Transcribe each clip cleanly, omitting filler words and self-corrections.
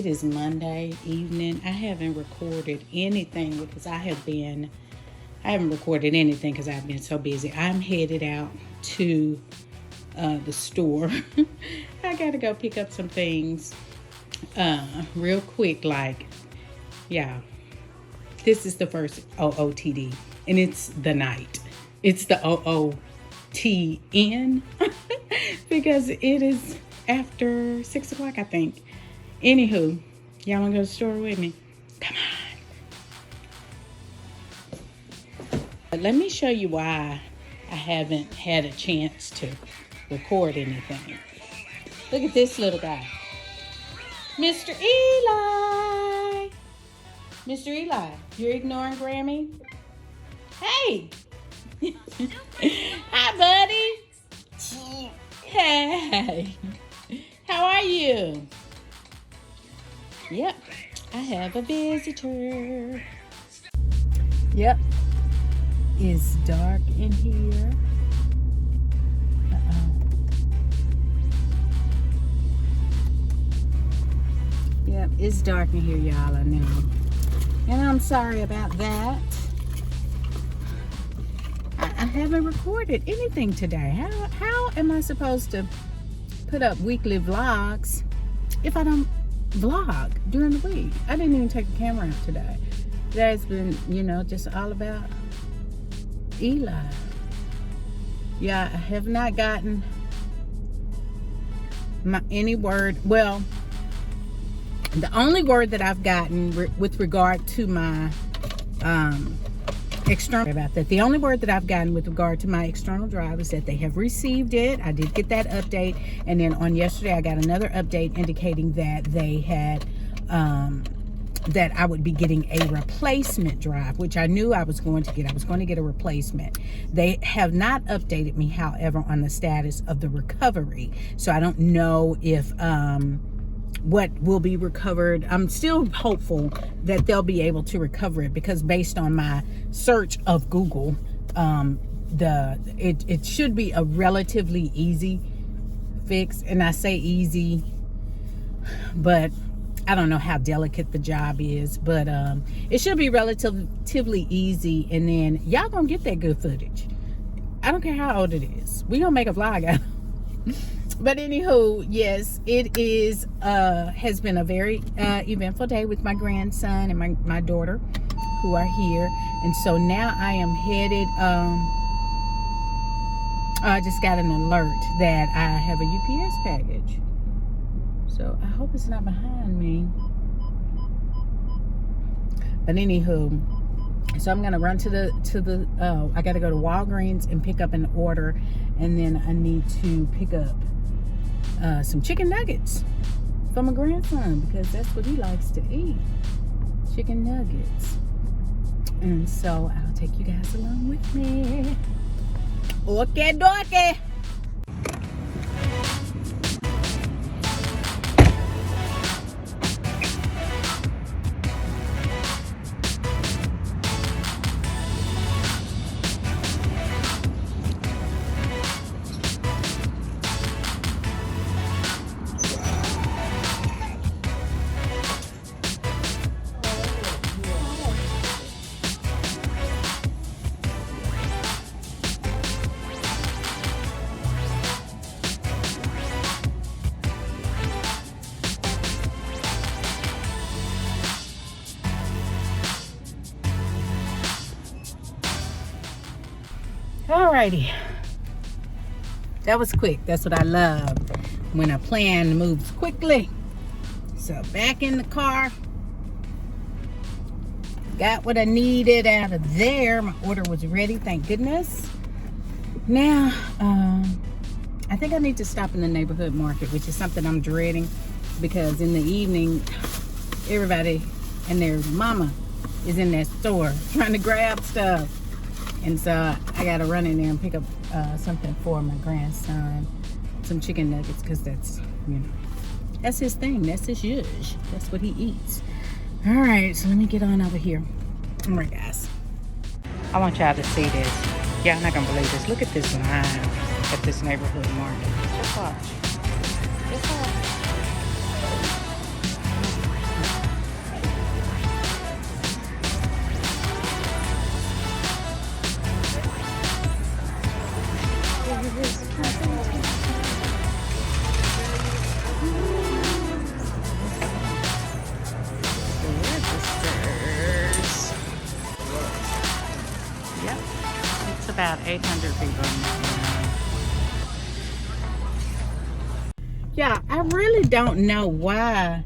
It is Monday evening. I haven't recorded anything because I haven't recorded anything because I've been so busy. I'm headed out to the store. I gotta go pick up some things real quick. This is the first OOTD, and it's the night. It's the OOTN because it is after 6 o'clock, I think. Anywho, y'all wanna go to the store with me? Come on. But let me show you why I haven't had a chance to record anything. Look at this little guy. Mr. Eli. Mr. Eli, you're ignoring Grammy? Hey. Hi, buddy. Hey. How are you? Yep, I have a visitor. Yep, it's dark in here. Yep, it's dark in here, y'all, I know. And I'm sorry about that. I haven't recorded anything today. How am I supposed to put up weekly vlogs if I don't vlog during the week? I didn't even take the camera out today. Today's been, just all about Eli. Yeah, I have not gotten any word. Well, the only word that I've gotten with regard to my external the only word that I've gotten with regard to my external drive is that they have received it. I did get that update, and then on yesterday I got another update indicating that they had that I would be getting a replacement drive, which I knew I was going to get. I was going to get a replacement. They have not updated me, however, on the status of the recovery, so I don't know if what will be recovered. I'm still hopeful that they'll be able to recover it, because based on my search of Google, it should be a relatively easy fix. And I say easy, but I don't know how delicate the job is, but it should be relatively easy, and then y'all gonna get that good footage. I don't care how old it is. We gonna make a vlog out of it. But anywho, yes, it is has been a very eventful day with my grandson and my daughter, who are here. And so now I am headed, I just got an alert that I have a UPS package. So I hope it's not behind me. But anywho, so I'm gonna run to the I gotta go to Walgreens and pick up an order, and then I need to pick up some chicken nuggets for my grandson, because that's what he likes to eat, chicken nuggets. And so I'll take you guys along with me. Okay, dokie. Alrighty, that was quick. That's what I love, when a plan moves quickly. So back in the car, got what I needed out of there. My order was ready, thank goodness. Now I think I need to stop in the neighborhood market, which is something I'm dreading, because in the evening everybody and their mama is in that store trying to grab stuff. And so I gotta run in there and pick up something for my grandson, some chicken nuggets, because that's, that's his thing, that's his zhuzh, that's what he eats. All right, so let me get on over here. All right, guys, I want y'all to see this. Y'all not gonna believe this. Look at this line at this neighborhood market. Just watch. Just watch. about 800 people. Yeah, I really don't know why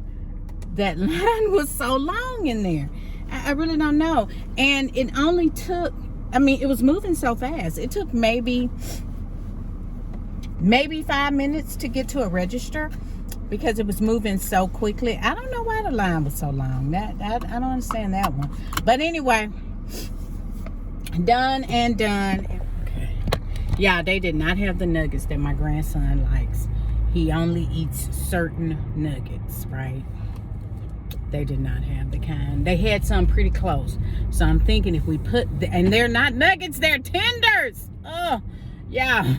that line was so long in there. I really don't know. And it only took, I mean, it was moving so fast. It took maybe 5 minutes to get to a register because it was moving so quickly. I don't know why the line was so long. I don't understand that one. But anyway, done and done. Okay. Yeah, they did not have the nuggets that my grandson likes. He only eats certain nuggets, right? They did not have the kind. They had some pretty close. So I'm thinking if we put, and they're not nuggets, they're tenders. Oh, yeah.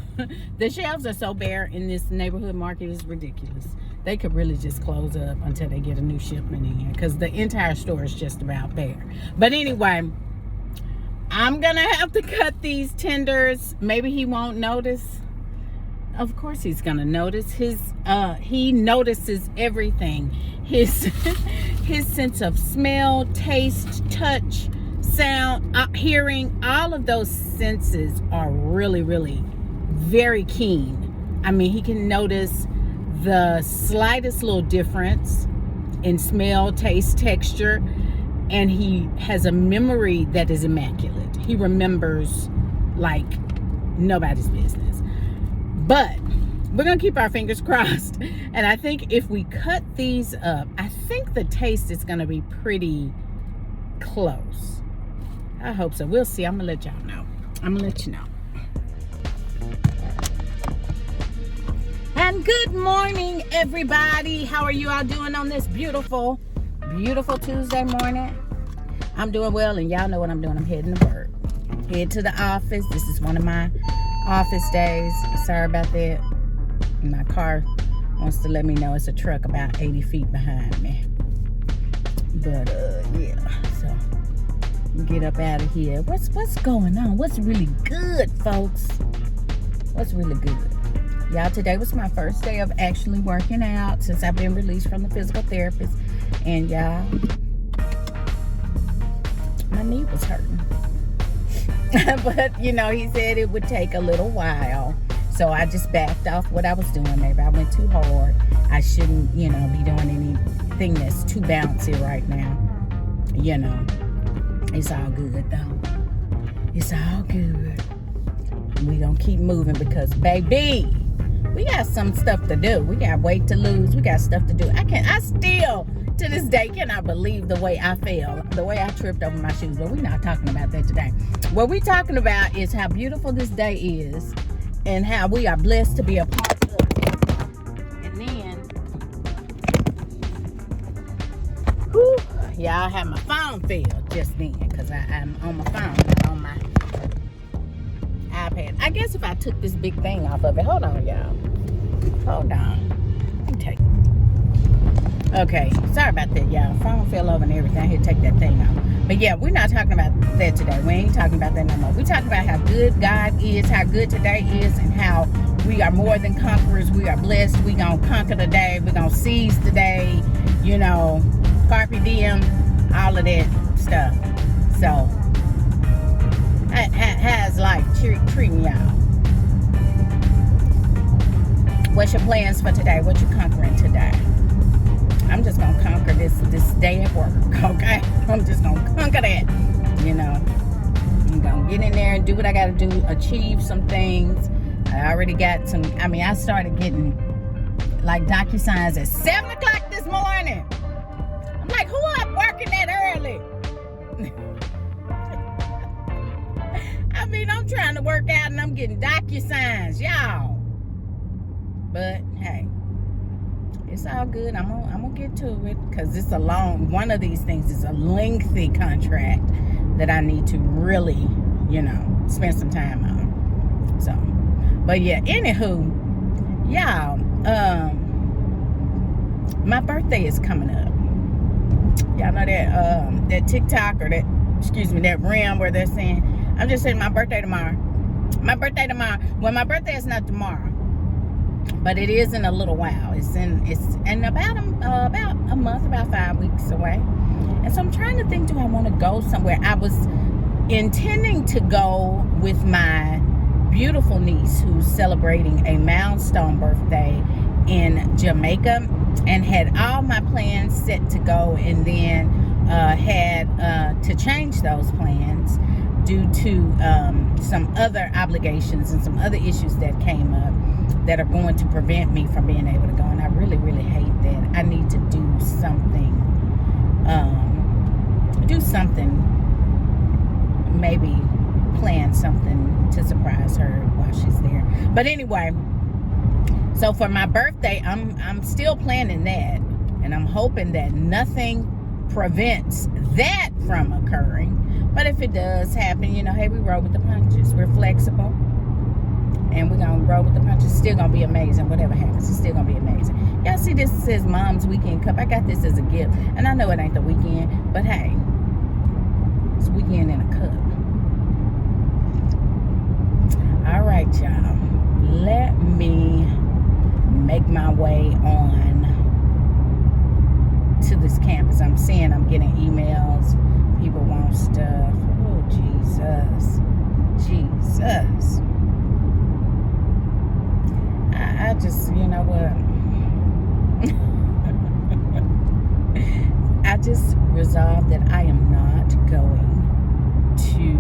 The shelves are so bare in this neighborhood market. It's ridiculous. They could really just close up until they get a new shipment in, because the entire store is just about bare. But anyway, I'm going to have to cut these tenders. Maybe he won't notice. Of course he's gonna notice. He notices everything. His sense of smell, taste, touch, sound, hearing, all of those senses are really, really very keen. I mean, he can notice the slightest little difference in smell, taste, texture, and he has a memory that is immaculate. He remembers like nobody's business. But we're going to keep our fingers crossed. And I think if we cut these up, I think the taste is going to be pretty close. I hope so. We'll see. I'm going to let y'all know. I'm going to let you know. And good morning, everybody. How are you all doing on this beautiful, beautiful Tuesday morning? I'm doing well, and y'all know what I'm doing. I'm heading to work. Head to the office. This is one of my office days. Sorry about that. My car wants to let me know it's a truck about 80 feet behind me. But yeah, so get up out of here. What's going on? What's really good, folks? What's really good? Y'all, today was my first day of actually working out since I've been released from the physical therapist. And y'all, my knee was hurting. But, you know, he said it would take a little while. So I just backed off what I was doing. Maybe I went too hard. I shouldn't, you know, be doing anything that's too bouncy right now. You know, it's all good, though. It's all good. We gonna keep moving because, baby, we got some stuff to do. We got weight to lose. We got stuff to do. I still, to this day, cannot believe the way I fell, the way I tripped over my shoes. But we're not talking about that today. What we're talking about is how beautiful this day is and how we are blessed to be a part of it. And then, whew, yeah, I had my phone fail just then because I'm on my phone, not on my iPad. I guess if I took this big thing off of it, hold on, y'all. Hold on. Let me take it. Okay, sorry about that, y'all. Phone fell over and everything. I had to take that thing off. But yeah, we're not talking about that today. We ain't talking about that no more. We're talking about how good God is, how good today is, and how we are more than conquerors. We are blessed. We're going to conquer the day. We're going to seize the day. You know, carpe diem, all of that stuff. So, how's life treating y'all? What's your plans for today? What you conquering today? I'm just going to conquer this day at work, okay? I'm just going to conquer that, you know. I'm going to get in there and do what I got to do, achieve some things. I already got some, I started getting, like, DocuSigns at 7 o'clock this morning. I'm like, who up working that early? I'm trying to work out and I'm getting DocuSigns, y'all. But, hey. It's all good. I'm gonna get to it because it's one of these things is a lengthy contract that I need to really, you know, spend some time on. So, but yeah, anywho, y'all, my birthday is coming up. Y'all know that TikTok or that Ram where they're saying, I'm just saying my birthday tomorrow. My birthday tomorrow. Well, my birthday is not tomorrow. But it is in a little while. It's in about a month, about 5 weeks away. And so I'm trying to think, do I want to go somewhere? I was intending to go with my beautiful niece who's celebrating a milestone birthday in Jamaica, and had all my plans set to go, and then had to change those plans due to some other obligations and some other issues that came up that are going to prevent me from being able to go. And I really, really hate that. I need to do something, maybe plan something to surprise her while she's there. But anyway, so for my birthday, I'm still planning that, and I'm hoping that nothing prevents that from occurring. But if it does happen, you know, hey, we roll with the punches. We're flexible, and we're gonna roll with the punches. It's still gonna be amazing. Whatever happens, it's still gonna be amazing. Y'all see, this says Mom's Weekend Cup. I got this as a gift, and I know it ain't the weekend, but hey, it's weekend in a cup. All right, y'all. Let me make my way on to this campus. I'm seeing, I'm getting emails. People want stuff. Oh, Jesus. Jesus. I just, you know what? I just resolved that I am not going to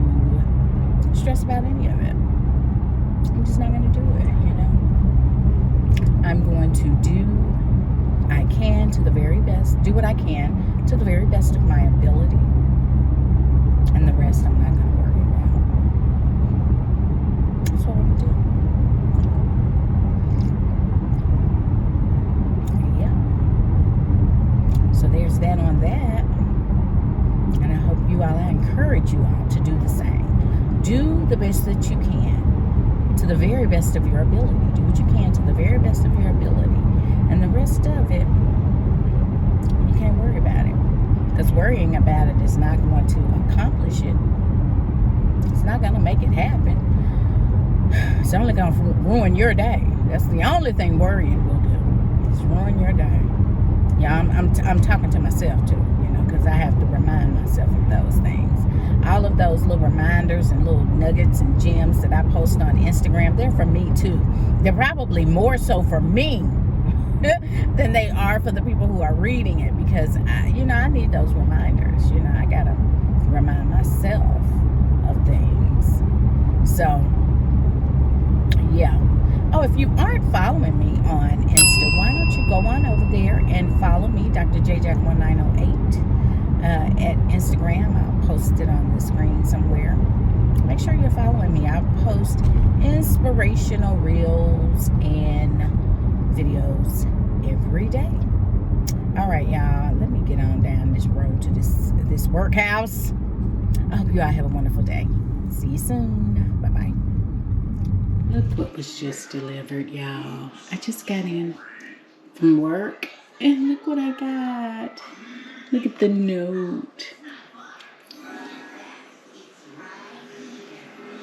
stress about any of it. I'm just not going to do it, you know? I'm going to do I can to the very best, do what I can to the very best of my ability. And the rest I'm not going to worry about. That's what I'm going to do. Yeah. So there's that on that. And I hope you all, I encourage you all to do the same. Do the best that you can to the very best of your ability. Do what you can to the very best of your ability. And the rest of it, you can't worry about it. Because worrying about it is not going to accomplish it. It's not going to make it happen. It's only going to ruin your day. That's the only thing worrying will do. It's ruin your day. Yeah, I'm talking to myself too, you know, because I have to remind myself of those things. All of those little reminders and little nuggets and gems that I post on Instagram, they're for me too. They're probably more so for me than they are for the people who are reading it, because I need those reminders. You know, I gotta remind myself of things. So yeah. Oh, if you aren't following me on Insta, why don't you go on over there and follow me, Dr. JJack1908, at Instagram. I'll post it on the screen somewhere. Make sure you're following me. I post inspirational reels and videos every day. All right, y'all, let me get on down this road to this workhouse. I hope you all have a wonderful day. See you soon. Bye-bye. Look what was just delivered, y'all. I just got in from work, and look what I got. Look at the note.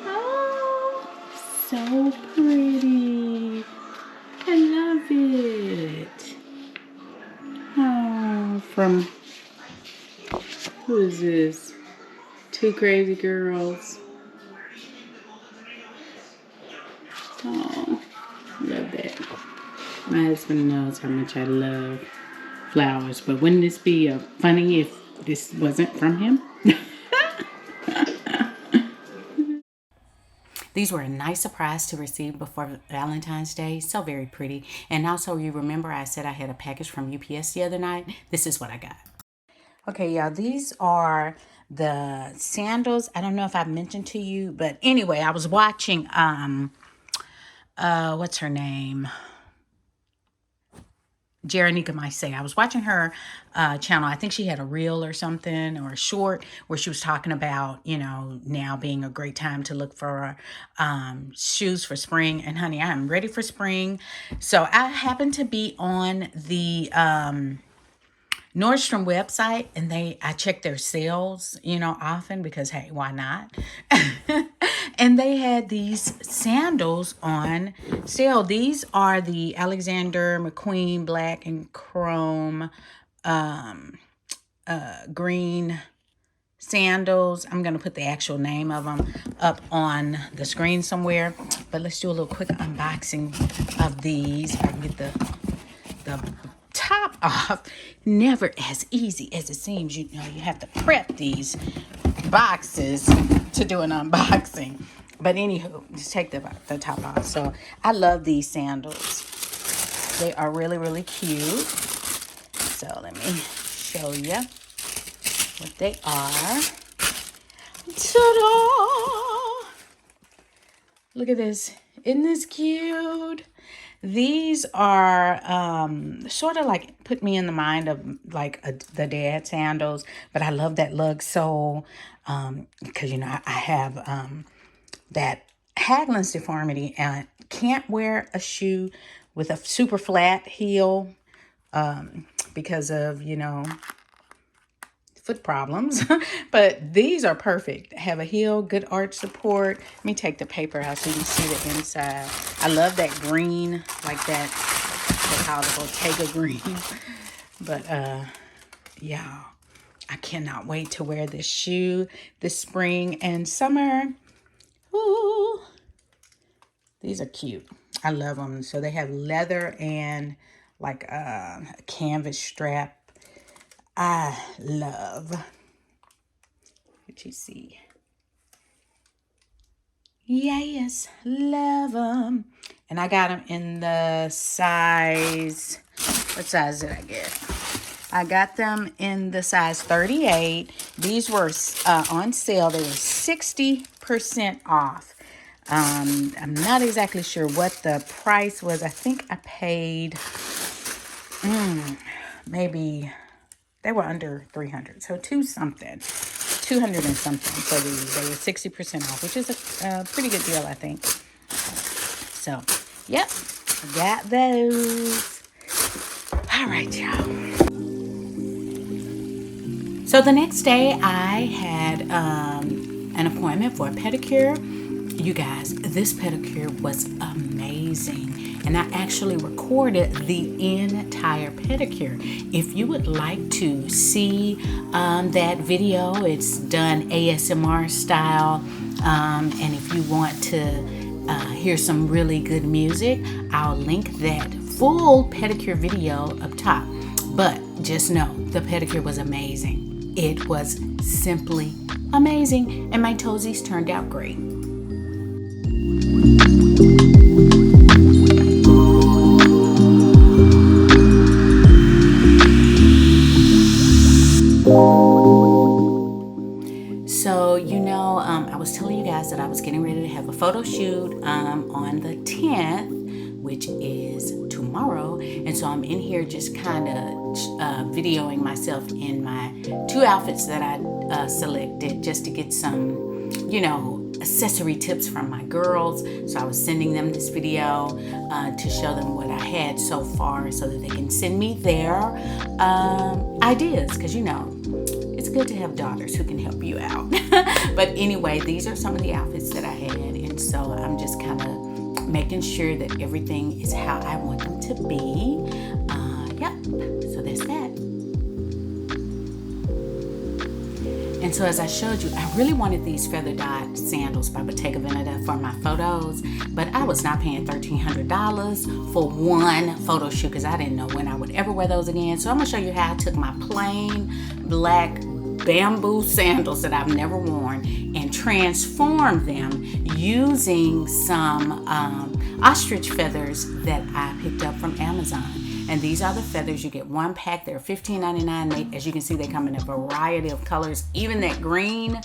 Oh, so pretty. I love it. Oh, from, who is this? Two Crazy Girls. Oh, love that. My husband knows how much I love flowers, but wouldn't this be funny if this wasn't from him? These were a nice surprise to receive before Valentine's Day. So very pretty. And also, you remember I said I had a package from UPS the other night? This is what I got. Okay, y'all, these are the sandals. I don't know if I mentioned to you, but anyway, I was watching, what's her name? Jeronica might say. I was watching her channel. I think she had a reel or something, or a short, where she was talking about, you know, now being a great time to look for shoes for spring. And honey, I am ready for spring. So I happen to be on the Nordstrom website, and I check their sales, you know, often, because hey, why not? And they had these sandals on sale. These are the Alexander McQueen black and chrome green sandals. I'm going to put the actual name of them up on the screen somewhere. But let's do a little quick unboxing of these. If I can get the top off. Never as easy as it seems. You know, you have to prep these boxes to do an unboxing. But anywho, just take the top off. So I love these sandals. They are really, really cute. So let me show you what they are. Ta-da! Look at this. Isn't this cute? These are sort of like put me in the mind of like the dad sandals, but I love that lug sole because, you know, I have that Haglund's deformity and can't wear a shoe with a super flat heel because of, you know, foot problems. But these are perfect. Have a heel, good arch support. Let me take the paper out so you can see the inside. I love that green, like that. They call it Bottega green. But yeah, I cannot wait to wear this shoe this spring and summer. Ooh, these are cute. I love them. So they have leather and like a canvas strap. I love. What you see? Yes, love them. And I got them in the size. What size did I get? I got them in the size 38. These were on sale. They were 60% off. I'm not exactly sure what the price was. I think I paid maybe, they were under 300. So 200 and something for these. They were 60% off, which is a pretty good deal, I think. So, yep, got those. All right, y'all. So the next day I had an appointment for a pedicure. You guys, this pedicure was amazing. And I actually recorded the entire pedicure. If you would like to see that video, it's done ASMR style. And if you want to hear some really good music, I'll link that full pedicure video up top. But just know, the pedicure was amazing. It was simply amazing. And my toesies turned out great. So, you know, I was telling you guys that I was getting ready to have a photo shoot on the 10th, which is tomorrow. And so I'm in here just kind of videoing myself in my 2 outfits that I selected just to get some, you know, accessory tips from my girls. So I was sending them this video to show them what I had so far so that they can send me their ideas, because, you know, it's good to have daughters who can help you out. But anyway, these are some of the outfits that I had, and so I'm just kind of making sure that everything is how I want them to be. Yep, so there's that. And so as I showed you, I really wanted these feather dot sandals by Bottega Veneta for my photos, but I was not paying $1,300 for one photo shoot because I didn't know when I would ever wear those again. So I'm gonna show you how I took my plain black bamboo sandals that I've never worn and transformed them using some ostrich feathers that I picked up from Amazon. And these are the feathers. You get one pack. They're $15.99. As you can see, they come in a variety of colors, even that green,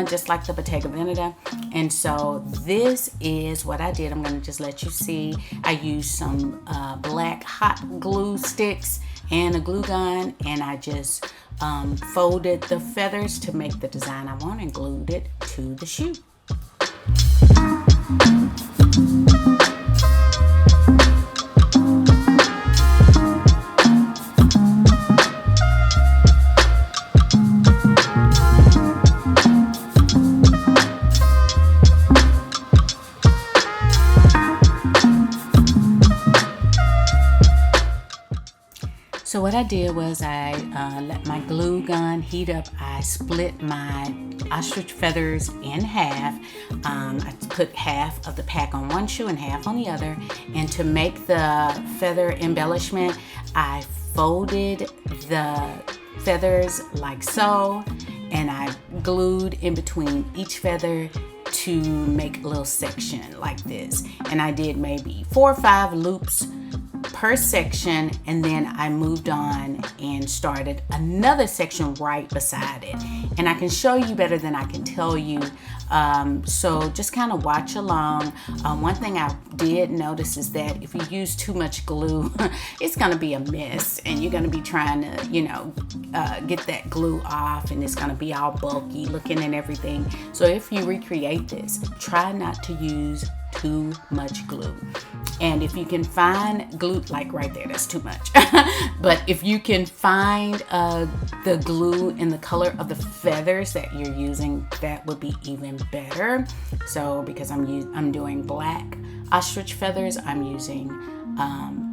just like the Bottega Veneta. And so this is what I did. I'm going to just let you see. I used some black hot glue sticks and a glue gun, and I just folded the feathers to make the design I want and glued it to the shoe. So what what I did was I let my glue gun heat up. I split my ostrich feathers in half. I put half of the pack on one shoe and half on the other. And to make the feather embellishment, I folded the feathers like so, and I glued in between each feather to make a little section like this. And I did maybe 4 or 5 loops per section, and then I moved on and started another section right beside it. And I can show you better than I can tell you, so just kind of watch along. One thing I did notice is that if you use too much glue, it's going to be a mess, and you're going to be trying to get that glue off, and it's going to be all bulky looking and everything. So if you recreate this, try not to use too much glue. And if you can find glue, like right there, that's too much. But if you can find the glue in the color of the feathers that you're using, that would be even better. So because I'm doing black ostrich feathers, I'm using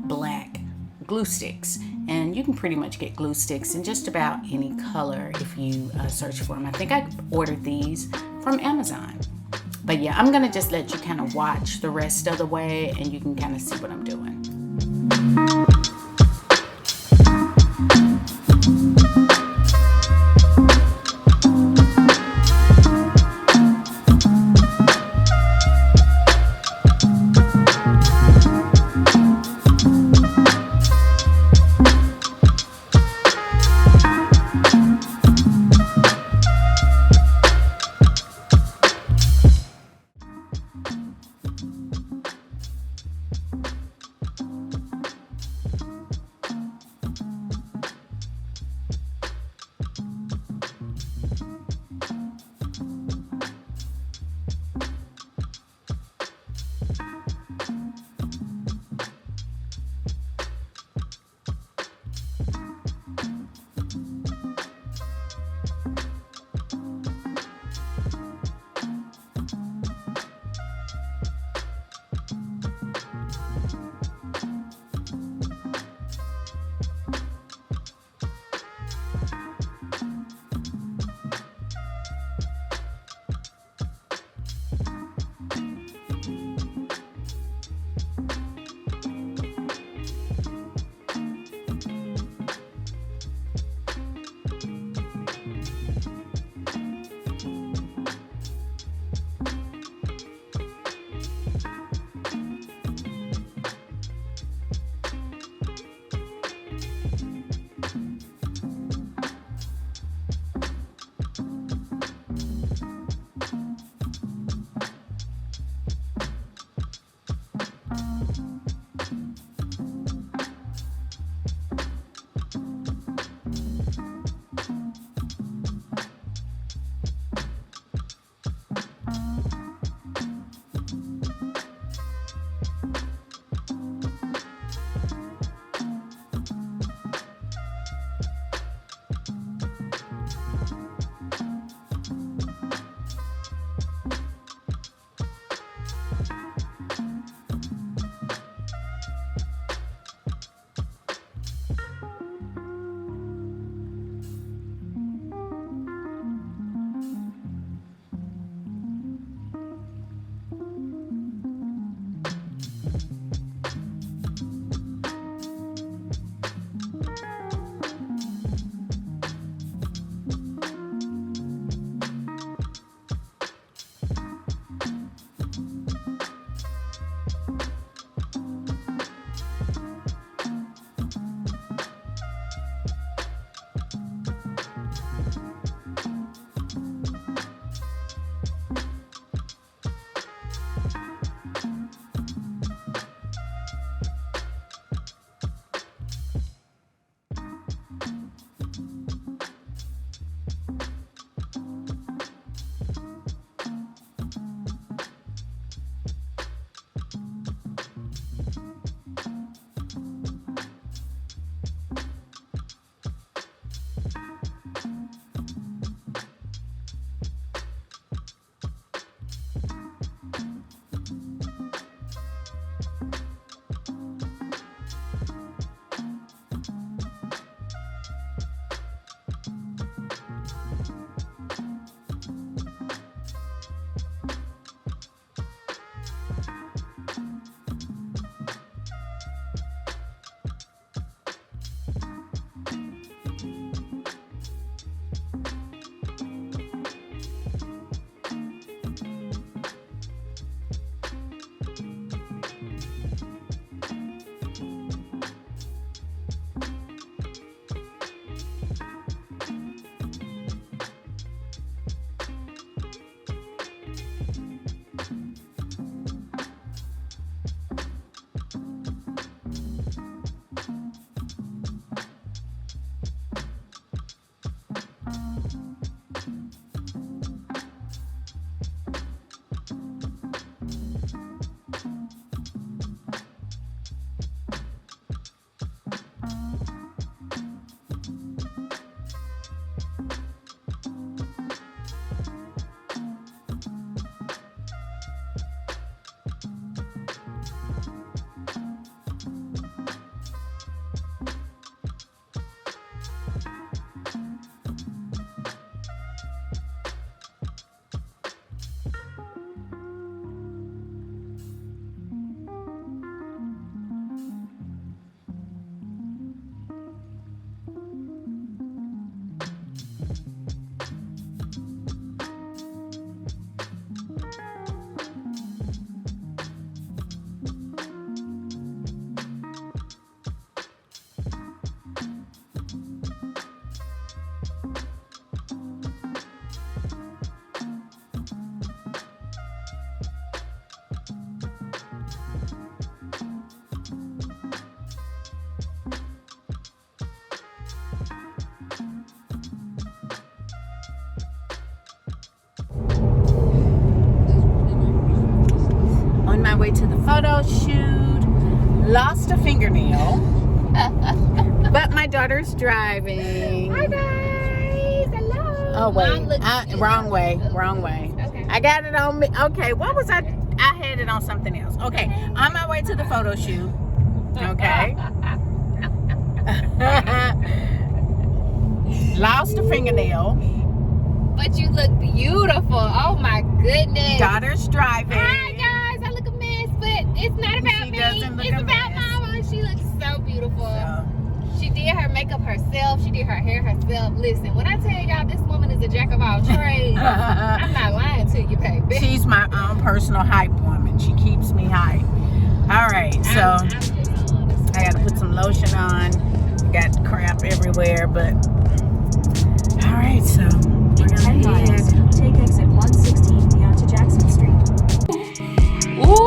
black glue sticks. And you can pretty much get glue sticks in just about any color if you search for them. I think I ordered these from Amazon. But yeah, I'm going to just let you kind of watch the rest of the way, and you can kind of see what I'm doing. photo shoot. Lost a fingernail. But my daughter's driving. Hi guys. Hello. Oh wait, wrong way. Okay. I got it on me. Okay, what was I had it on something else. Okay, on my way to the photo shoot. Okay. Lost a fingernail. But you look beautiful. Oh my goodness. Daughter's driving. Hi guys. I look a mess, but it's not about She me. doesn't look It's a about mess. Mama. She looks so beautiful. So, She did her makeup herself. She did her hair herself. Listen, when I tell y'all this woman is a jack of all trades, I'm not lying to you, baby. she's my own personal hype woman. She keeps me hype. All right, so I'm just honest. I got to put some lotion on. Got crap everywhere, but all right, so we're In 10 gonna miles, head. take exit 116 beyond to Jackson Street. Ooh.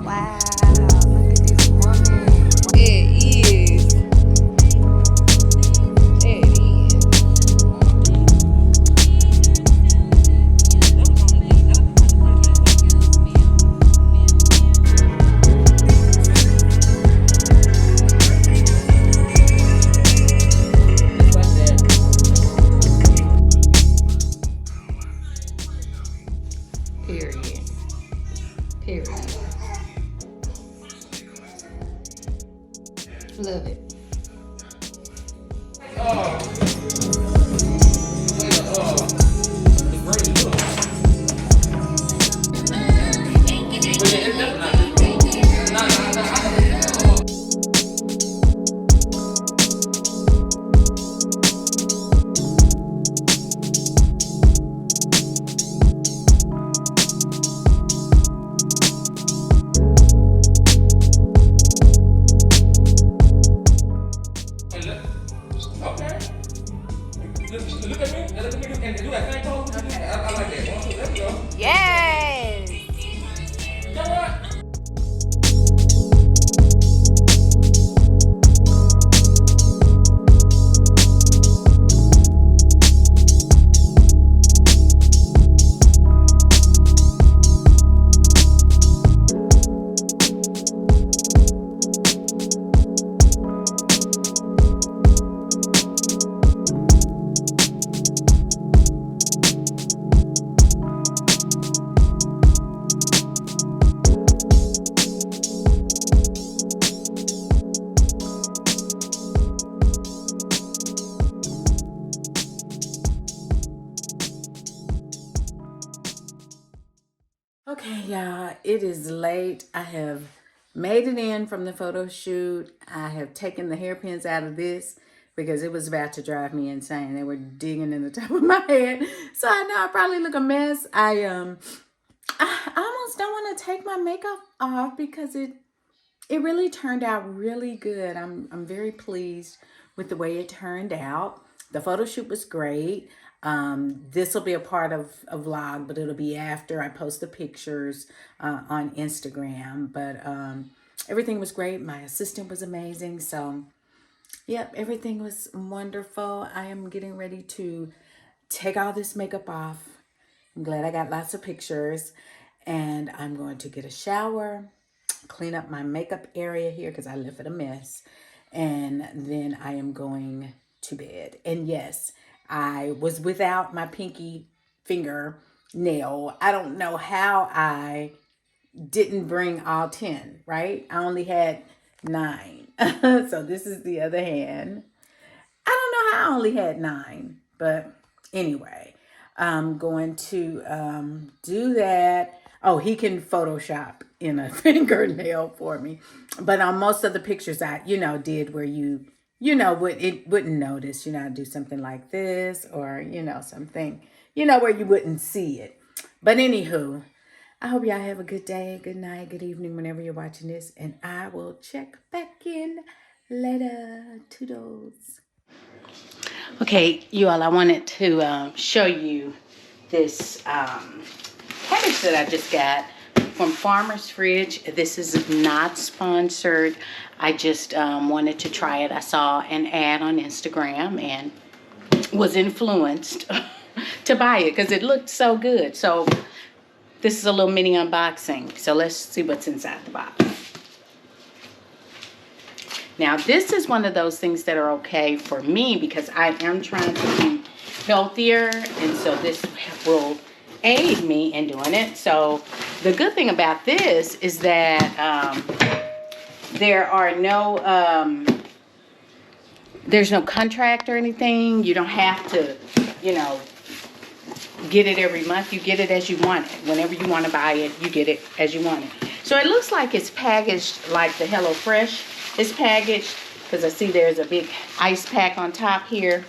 Wow, look at this woman. It is. There it is. Period. Period. Love it. Look at me. Look at me and do that thing. I like that. 1, 2, there we go. Yes. You know what? Okay, y'all, it is late. I have made it in from the photo shoot. I have taken the hairpins out of this because it was about to drive me insane. They were digging in the top of my head. So I know I probably look a mess. I almost don't want to take my makeup off because it really turned out really good. I'm very pleased with the way it turned out. The photo shoot was great. This will be a part of a vlog, but it'll be after I post the pictures on Instagram. But everything was great. My assistant was amazing. So, yep, everything was wonderful. I am getting ready to take all this makeup off. I'm glad I got lots of pictures. And I'm going to get a shower, clean up my makeup area here because I left it a mess. And then I am going to bed. And yes, I was without my pinky finger nail. I don't know how I didn't bring all 10, right? I only had 9. So this is the other hand. I don't know how I only had 9, but anyway, I'm going to do that. Oh, he can Photoshop in a fingernail for me. But on most of the pictures I, did where you wouldn't notice, I do something like this or, something, where you wouldn't see it. But anywho, I hope y'all have a good day, good night, good evening, whenever you're watching this. And I will check back in later. Toodles. Okay, you all, I wanted to show you this package that I just got from Farmer's Fridge. This is not sponsored. I just wanted to try it. I saw an ad on Instagram and was influenced to buy it because it looked so good. So this is a little mini unboxing. So let's see what's inside the box. Now, this is one of those things that are okay for me because I am trying to be healthier. And so this will aid me in doing it. So the good thing about this is that there are no, there's no contract or anything. You don't have to, get it every month. You get it as you want it. Whenever you want to buy it, you get it as you want it. So it looks like it's packaged like the HelloFresh is packaged because I see there's a big ice pack on top here.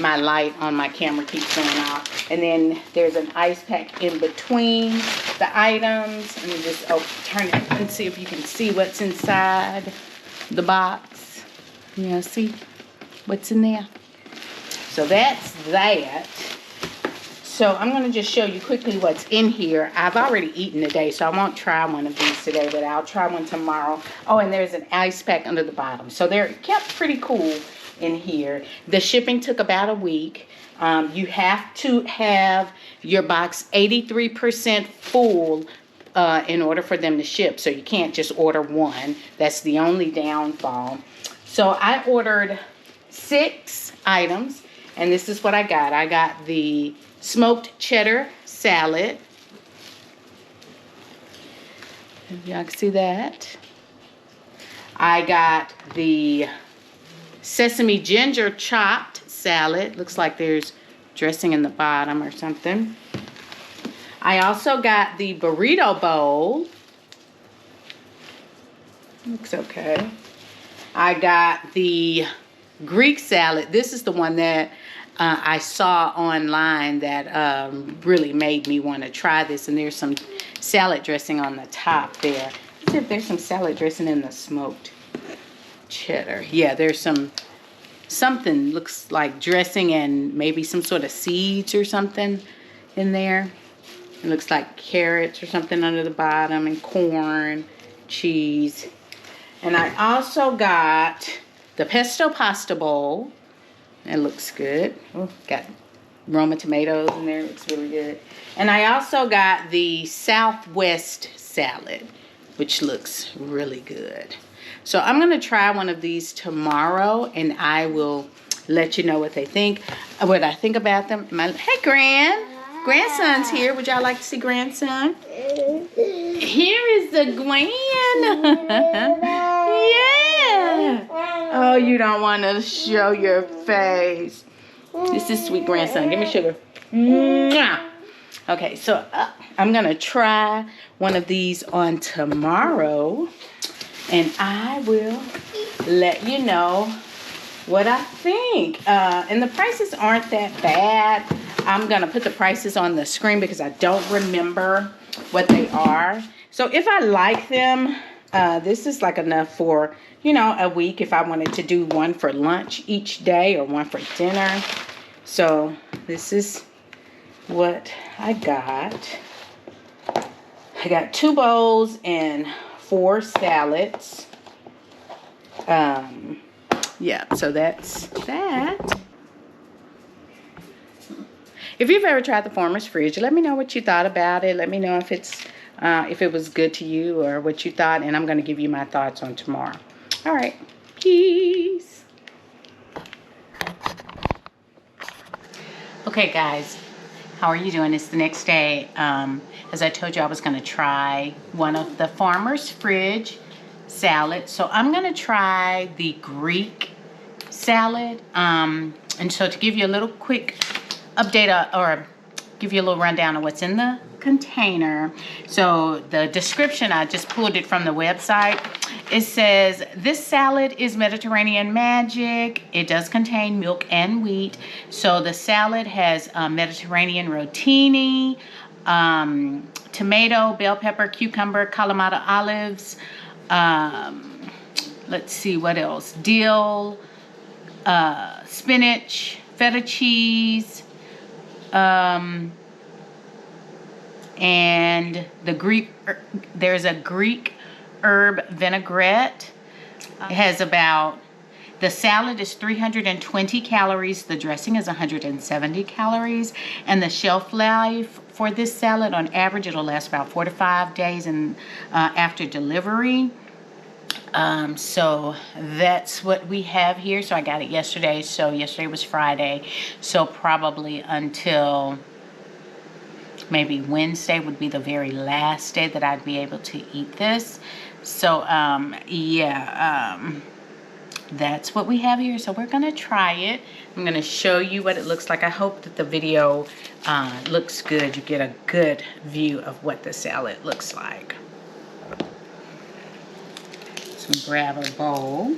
My light on my camera keeps going off. And then there's an ice pack in between the items. Let me just turn it and see if you can see what's inside the box. See what's in there? So that's that. So I'm going to just show you quickly what's in here. I've already eaten today, so I won't try one of these today, but I'll try one tomorrow. Oh, and there's an ice pack under the bottom. So they're kept pretty cool in here. The shipping took about a week. You have to have your box 83% full in order for them to ship. So you can't just order one. That's the only downfall. So I ordered 6 items, and this is what I got. I got the smoked cheddar salad. Y'all can see that. I got the sesame ginger chopped salad. Looks like there's dressing in the bottom or something. I also got the burrito bowl. Looks okay. I got the Greek salad. This is the one that I saw online that really made me want to try this. And there's some salad dressing on the top there. Let's see if there's some salad dressing in the smoked cheddar. Yeah, there's something looks like dressing and maybe some sort of seeds or something in there. It looks like carrots or something under the bottom and corn, cheese. And I also got the pesto pasta bowl. It looks good. Oh, got Roma tomatoes in there. It looks really good. And I also got the Southwest salad, which looks really good. So I'm going to try one of these tomorrow, and I will let you know what I think about them. Hey, Grandson's here. Would y'all like to see Grandson? Here is the Gwen. Yeah. Oh, you don't want to show your face. This is sweet Grandson. Give me sugar. Okay, so I'm going to try one of these on tomorrow, and I will let you know what I think. And the prices aren't that bad. I'm going to put the prices on the screen because I don't remember what they are. So if I like them, this is like enough for, a week if I wanted to do one for lunch each day or one for dinner. So this is what I got. I got 2 bowls and 4 salads. Yeah, so that's that. If you've ever tried the Farmer's Fridge, let me know what you thought about it. Let me know if it's if it was good to you or what you thought, and I'm going to give you my thoughts on tomorrow. All right. Peace. Okay, guys. How are you doing? It's the next day. As I told you, I was going to try one of the Farmer's Fridge salad. So I'm going to try the Greek salad. And so to give you a little quick update or give you a little rundown of what's in the container. So the description, I just pulled it from the website. It says, this salad is Mediterranean magic. It does contain milk and wheat. So the salad has Mediterranean rotini, tomato, bell pepper, cucumber, Kalamata olives. Let's see what else. Dill, spinach, feta cheese, and there's a Greek herb vinaigrette. It has the salad is 320 calories. The dressing is 170 calories. And the shelf life for this salad, on average, it'll last about 4 to 5 days after delivery. So that's what we have here. So I got it yesterday. So yesterday was Friday. So probably until maybe Wednesday would be the very last day that I'd be able to eat this. So, that's what we have here. So we're going to try it. I'm going to show you what it looks like. I hope that the video looks good. You get a good view of what the salad looks like. So grab a bowl.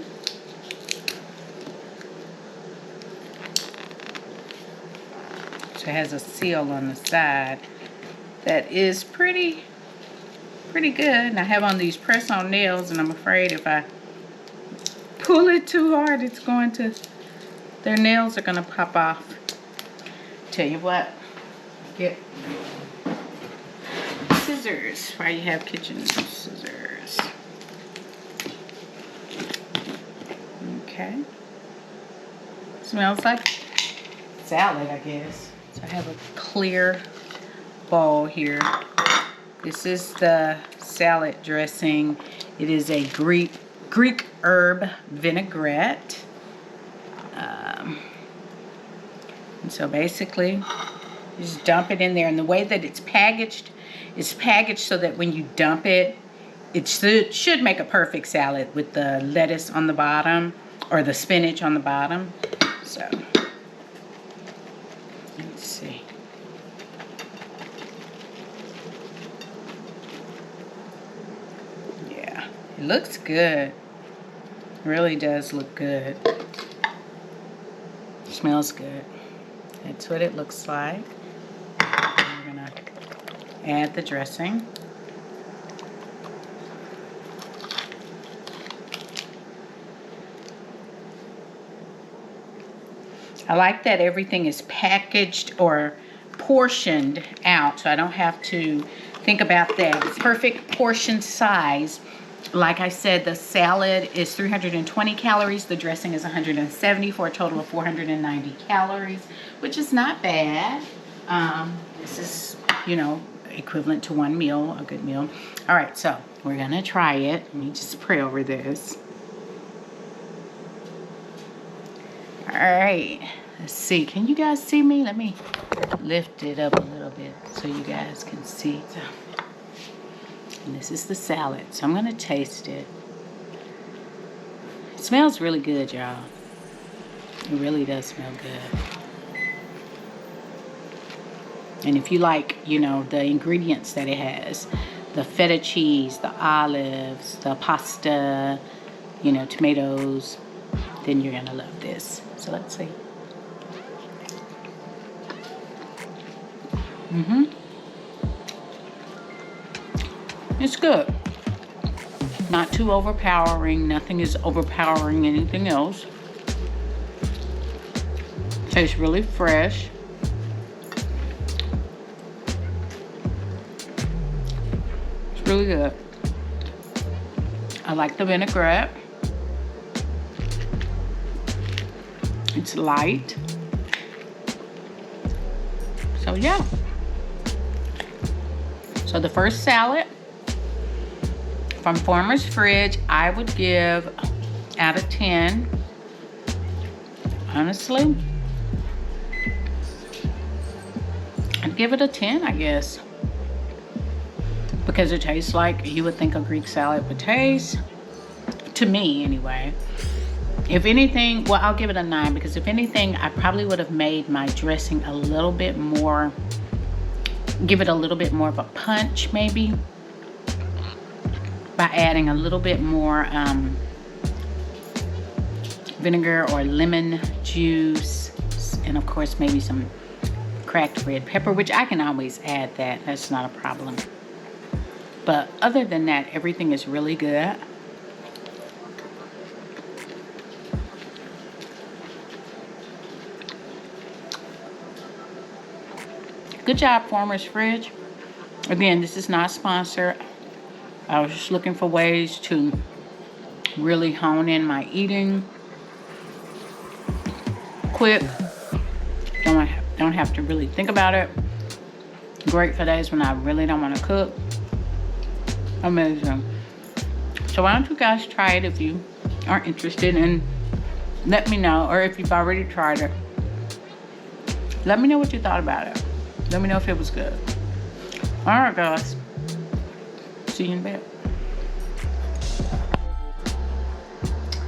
So it has a seal on the side that is pretty good. And I have on these press-on nails, and I'm afraid if I pull it too hard, their nails are gonna pop off. Tell you what, get scissors. Why you have kitchen scissors? Okay. Smells like salad, I guess. So I have a clear bowl here. This is the salad dressing. It is a Greek herb vinaigrette. And so basically, you just dump it in there. And the way that it's packaged so that when you dump it, it should make a perfect salad with the lettuce on the bottom or the spinach on the bottom. So, let's see. Yeah, it looks good. It really does look good. It smells good. That's what it looks like. We're gonna add the dressing. I like that everything is packaged or portioned out, so I don't have to think about that. It's perfect portion size. Like I said, the salad is 320 calories. The dressing is 170 for a total of 490 calories, which is not bad. This is, equivalent to one meal, a good meal. All right, so we're going to try it. Let me just pray over this. All right, let's see. Can you guys see me? Let me lift it up a little bit so you guys can see. And this is the salad, so I'm going to taste it. It smells really good, y'all. It really does smell good. And if you like, the ingredients that it has, the feta cheese, the olives, the pasta, tomatoes, then you're going to love this. So let's see. It's good. Not too overpowering. Nothing is overpowering anything else. Tastes really fresh. It's really good. I like the vinaigrette. It's light. So yeah. So the first salad from Farmer's Fridge, I would give out of 10. Honestly, I'd give it a 10, I guess. Because it tastes like you would think a Greek salad would taste. To me, anyway. If anything, well, I'll give it a 9 because if anything, I probably would have made my dressing a little bit more, give it a little bit more of a punch, maybe. By adding a little bit more vinegar or lemon juice, and of course maybe some cracked red pepper, which I can always add that. That's not a problem. But other than that, everything is really good. Good job, Farmer's Fridge. Again, this is not sponsored. I was just looking for ways to really hone in my eating. Quick. Don't have to really think about it. Great for days when I really don't want to cook. Amazing. So why don't you guys try it if you are interested, and let me know, or if you've already tried it, let me know what you thought about it. Let me know if it was good. All right, guys. See you in bed.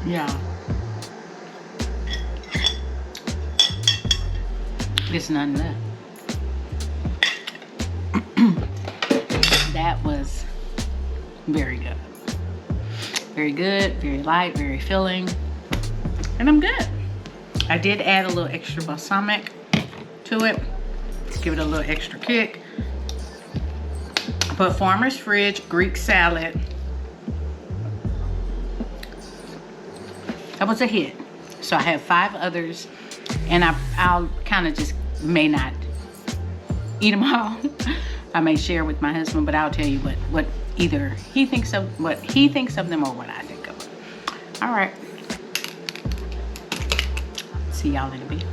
Yeah. There's none left. That was very good. Very good, very light, very filling. And I'm good. I did add a little extra balsamic to it. Give it a little extra kick. But Farmer's Fridge Greek salad, that was a hit. So I have 5 others, and I'll kind of just may not eat them all. I may share with my husband, but I'll tell you what either he thinks of, what he thinks of them, or what I think of them. All right. See y'all in a bit.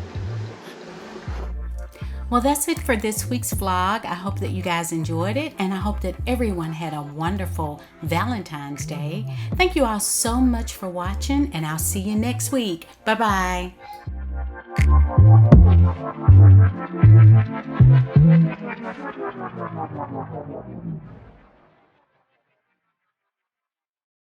Well, that's it for this week's vlog. I hope that you guys enjoyed it, and I hope that everyone had a wonderful Valentine's Day. Thank you all so much for watching, and I'll see you next week. Bye-bye.